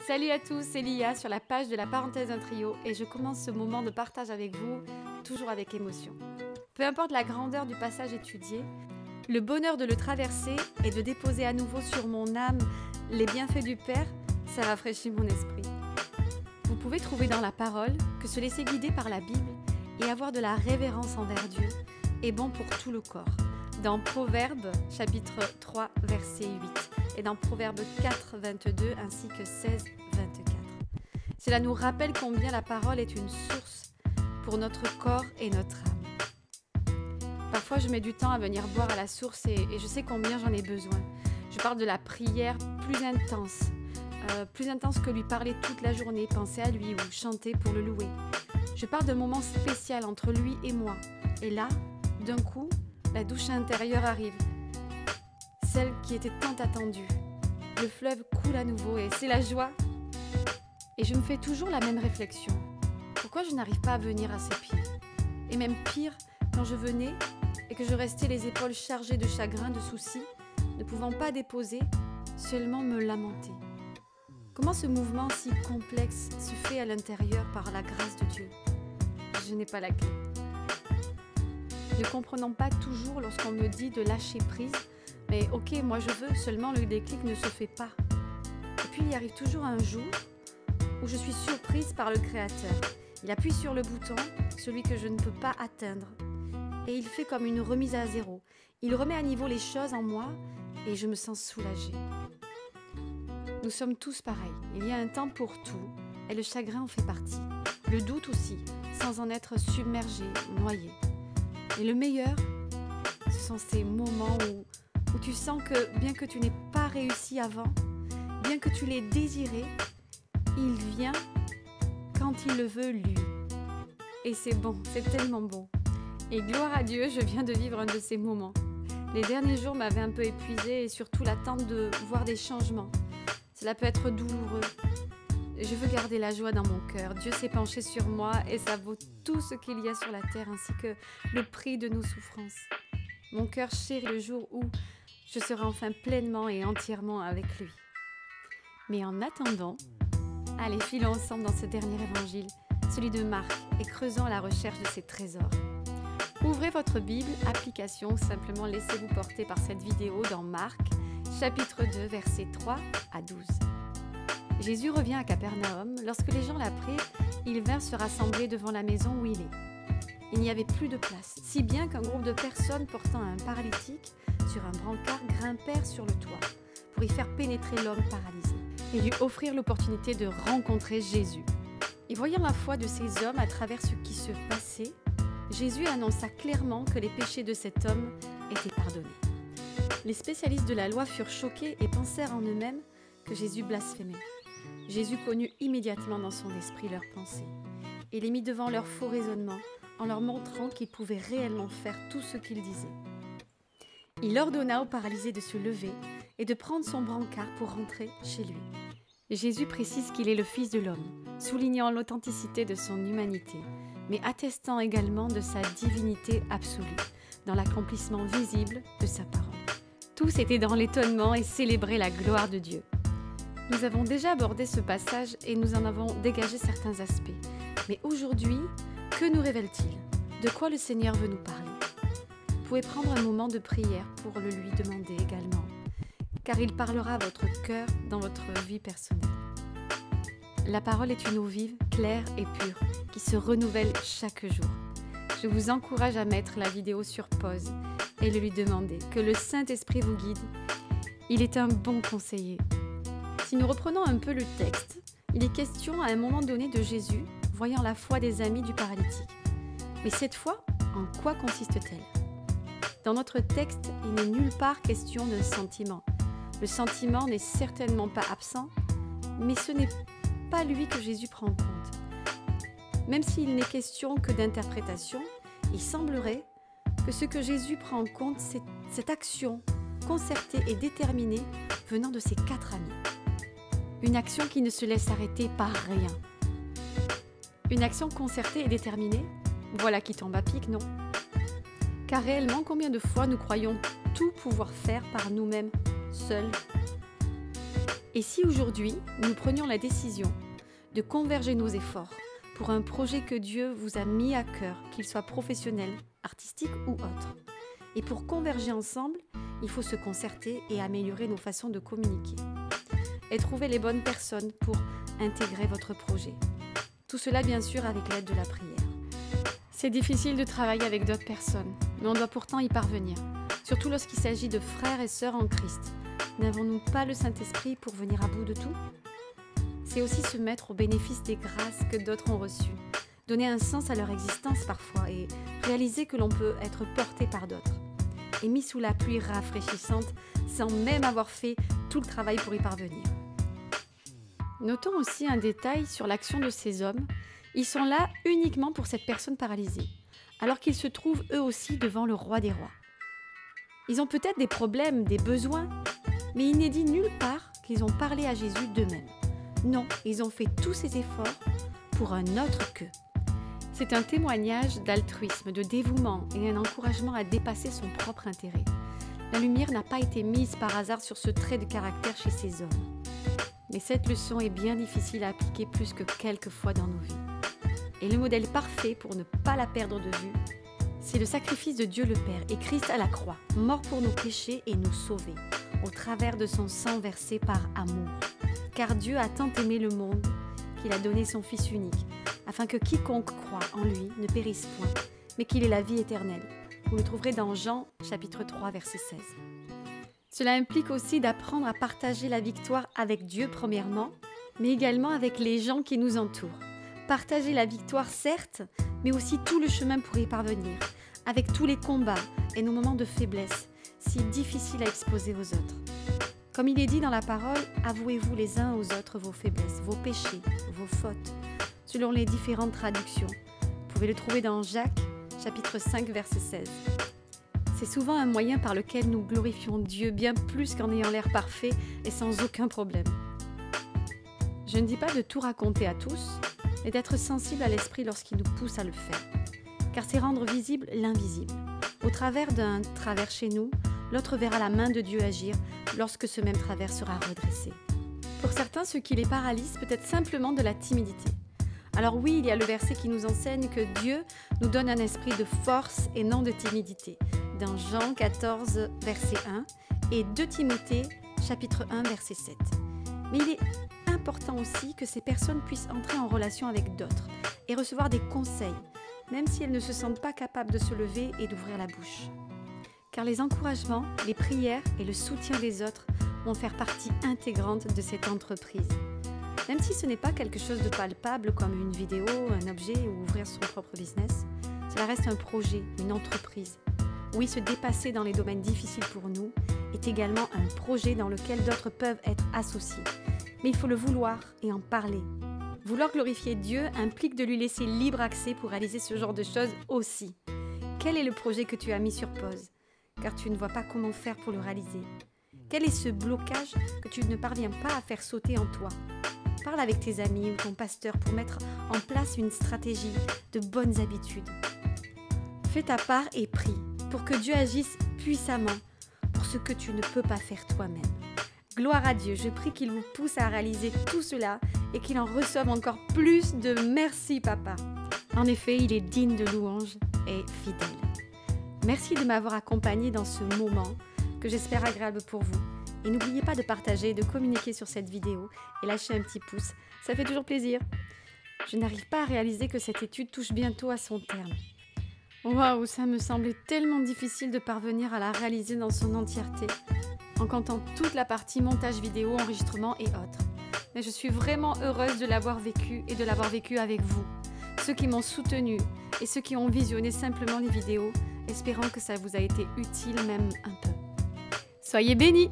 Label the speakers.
Speaker 1: Salut à tous, c'est Lia sur la page de la parenthèse d'un trio et je commence ce moment de partage avec vous, toujours avec émotion. Peu importe la grandeur du passage étudié, le bonheur de le traverser et de déposer à nouveau sur mon âme les bienfaits du Père, ça rafraîchit mon esprit. Vous pouvez trouver dans la parole que se laisser guider par la Bible et avoir de la révérence envers Dieu est bon pour tout le corps. Dans Proverbes, chapitre 3, verset 8, et dans Proverbes 4, 22, ainsi que 16, 24. Cela nous rappelle combien la parole est une source pour notre corps et notre âme. Parfois, je mets du temps à venir boire à la source et je sais combien j'en ai besoin. Je parle de la prière plus intense que lui parler toute la journée, penser à lui ou chanter pour le louer. Je parle d'un moment spécial entre lui et moi. Et là, d'un coup, la douche intérieure arrive, celle qui était tant attendue. Le fleuve coule à nouveau et c'est la joie. Et je me fais toujours la même réflexion. Pourquoi je n'arrive pas à venir à ses pieds? Et même pire, quand je venais et que je restais les épaules chargées de chagrin, de soucis, ne pouvant pas déposer, seulement me lamenter. Comment ce mouvement si complexe se fait à l'intérieur par la grâce de Dieu? Je n'ai pas la clé. Ne comprenant pas toujours lorsqu'on me dit de lâcher prise, mais ok, moi je veux, seulement le déclic ne se fait pas. Et puis il arrive toujours un jour où je suis surprise par le Créateur. Il appuie sur le bouton, celui que je ne peux pas atteindre, et il fait comme une remise à zéro. Il remet à niveau les choses en moi et je me sens soulagée. Nous sommes tous pareils, il y a un temps pour tout et le chagrin en fait partie. Le doute aussi, sans en être submergé, noyé. Et le meilleur, ce sont ces moments où tu sens que bien que tu n'aies pas réussi avant, bien que tu l'aies désiré, il vient quand il le veut lui. Et c'est bon, c'est tellement bon. Et gloire à Dieu, je viens de vivre un de ces moments. Les derniers jours m'avaient un peu épuisée et surtout l'attente de voir des changements. Cela peut être douloureux. Je veux garder la joie dans mon cœur. Dieu s'est penché sur moi et ça vaut tout ce qu'il y a sur la terre ainsi que le prix de nos souffrances. Mon cœur chérit le jour où je serai enfin pleinement et entièrement avec lui. Mais en attendant, allez, filons ensemble dans ce dernier évangile, celui de Marc, et creusons à la recherche de ses trésors. Ouvrez votre Bible, application, ou simplement laissez-vous porter par cette vidéo dans Marc, chapitre 2, versets 3 à 12. Jésus revient à Capernaum. Lorsque les gens l'apprirent, ils vinrent se rassembler devant la maison où il est. Il n'y avait plus de place, si bien qu'un groupe de personnes portant un paralytique sur un brancard grimpèrent sur le toit pour y faire pénétrer l'homme paralysé et lui offrir l'opportunité de rencontrer Jésus. Et voyant la foi de ces hommes à travers ce qui se passait, Jésus annonça clairement que les péchés de cet homme étaient pardonnés. Les spécialistes de la loi furent choqués et pensèrent en eux-mêmes que Jésus blasphémait. Jésus connut immédiatement dans son esprit leurs pensées et les mit devant leur faux raisonnement en leur montrant qu'il pouvait réellement faire tout ce qu'il disait. Il ordonna au paralysé de se lever et de prendre son brancard pour rentrer chez lui. Jésus précise qu'il est le Fils de l'homme, soulignant l'authenticité de son humanité, mais attestant également de sa divinité absolue, dans l'accomplissement visible de sa parole. Tous étaient dans l'étonnement et célébraient la gloire de Dieu. Nous avons déjà abordé ce passage et nous en avons dégagé certains aspects. Mais aujourd'hui, que nous révèle-t-il? De quoi le Seigneur veut nous parler? Vous pouvez prendre un moment de prière pour le lui demander également, car il parlera à votre cœur dans votre vie personnelle. La parole est une eau vive, claire et pure, qui se renouvelle chaque jour. Je vous encourage à mettre la vidéo sur pause et de lui demander que le Saint-Esprit vous guide. Il est un bon conseiller. Si nous reprenons un peu le texte, il est question à un moment donné de Jésus, voyant la foi des amis du paralytique. Mais cette foi, en quoi consiste-t-elle? Dans notre texte, il n'est nulle part question d'un sentiment. Le sentiment n'est certainement pas absent, mais ce n'est pas lui que Jésus prend en compte. Même s'il n'est question que d'interprétation, il semblerait que ce que Jésus prend en compte, c'est cette action concertée et déterminée venant de ses 4 amis. Une action qui ne se laisse arrêter par rien. Une action concertée et déterminée, voilà qui tombe à pic, non? Car réellement, combien de fois nous croyons tout pouvoir faire par nous-mêmes, seuls? Et si aujourd'hui, nous prenions la décision de converger nos efforts pour un projet que Dieu vous a mis à cœur, qu'il soit professionnel, artistique ou autre. Et pour converger ensemble, il faut se concerter et améliorer nos façons de communiquer. Et trouver les bonnes personnes pour intégrer votre projet. Tout cela bien sûr avec l'aide de la prière. C'est difficile de travailler avec d'autres personnes, mais on doit pourtant y parvenir, surtout lorsqu'il s'agit de frères et sœurs en Christ. N'avons-nous pas le Saint-Esprit pour venir à bout de tout ? C'est aussi se mettre au bénéfice des grâces que d'autres ont reçues, donner un sens à leur existence parfois et réaliser que l'on peut être porté par d'autres, et mis sous la pluie rafraîchissante sans même avoir fait tout le travail pour y parvenir. Notons aussi un détail sur l'action de ces hommes. Ils sont là uniquement pour cette personne paralysée, alors qu'ils se trouvent eux aussi devant le roi des rois. Ils ont peut-être des problèmes, des besoins, mais il n'est dit nulle part qu'ils ont parlé à Jésus d'eux-mêmes. Non, ils ont fait tous ces efforts pour un autre qu'eux. C'est un témoignage d'altruisme, de dévouement et un encouragement à dépasser son propre intérêt. La lumière n'a pas été mise par hasard sur ce trait de caractère chez ces hommes. Mais cette leçon est bien difficile à appliquer plus que quelques fois dans nos vies. Et le modèle parfait pour ne pas la perdre de vue, c'est le sacrifice de Dieu le Père et Christ à la croix, mort pour nos péchés et nous sauver, au travers de son sang versé par amour. Car Dieu a tant aimé le monde qu'il a donné son Fils unique, afin que quiconque croit en lui ne périsse point, mais qu'il ait la vie éternelle. Vous le trouverez dans Jean, chapitre 3, verset 16. Cela implique aussi d'apprendre à partager la victoire avec Dieu premièrement, mais également avec les gens qui nous entourent. Partager la victoire certes, mais aussi tout le chemin pour y parvenir, avec tous les combats et nos moments de faiblesse, si difficiles à exposer aux autres. Comme il est dit dans la parole, avouez-vous les uns aux autres vos faiblesses, vos péchés, vos fautes, selon les différentes traductions. Vous pouvez le trouver dans Jacques, chapitre 5, verset 16. C'est souvent un moyen par lequel nous glorifions Dieu bien plus qu'en ayant l'air parfait et sans aucun problème. Je ne dis pas de tout raconter à tous, mais d'être sensible à l'esprit lorsqu'il nous pousse à le faire. Car c'est rendre visible l'invisible. Au travers d'un travers chez nous, l'autre verra la main de Dieu agir lorsque ce même travers sera redressé. Pour certains, ce qui les paralyse peut être simplement de la timidité. Alors oui, il y a le verset qui nous enseigne que Dieu nous donne un esprit de force et non de timidité, dans Jean 14, verset 1, et 2 Timothée, chapitre 1, verset 7. Mais il est important aussi que ces personnes puissent entrer en relation avec d'autres et recevoir des conseils, même si elles ne se sentent pas capables de se lever et d'ouvrir la bouche. Car les encouragements, les prières et le soutien des autres vont faire partie intégrante de cette entreprise. Même si ce n'est pas quelque chose de palpable comme une vidéo, un objet ou ouvrir son propre business, cela reste un projet, une entreprise. Oui, se dépasser dans les domaines difficiles pour nous est également un projet dans lequel d'autres peuvent être associés. Mais il faut le vouloir et en parler. Vouloir glorifier Dieu implique de lui laisser libre accès pour réaliser ce genre de choses aussi. Quel est le projet que tu as mis sur pause, car tu ne vois pas comment faire pour le réaliser? Quel est ce blocage que tu ne parviens pas à faire sauter en toi? Parle avec tes amis ou ton pasteur pour mettre en place une stratégie de bonnes habitudes. Fais ta part et prie pour que Dieu agisse puissamment pour ce que tu ne peux pas faire toi-même. Gloire à Dieu, je prie qu'il vous pousse à réaliser tout cela et qu'il en reçoive encore plus de merci papa. En effet, il est digne de louange et fidèle. Merci de m'avoir accompagné dans ce moment que j'espère agréable pour vous. Et n'oubliez pas de partager, de communiquer sur cette vidéo et lâcher un petit pouce, ça fait toujours plaisir. Je n'arrive pas à réaliser que cette étude touche bientôt à son terme. Waouh, ça me semblait tellement difficile de parvenir à la réaliser dans son entièreté, en comptant toute la partie montage vidéo, enregistrement et autres. Mais je suis vraiment heureuse de l'avoir vécu et de l'avoir vécu avec vous, ceux qui m'ont soutenue et ceux qui ont visionné simplement les vidéos, espérant que ça vous a été utile même un peu. Soyez bénis!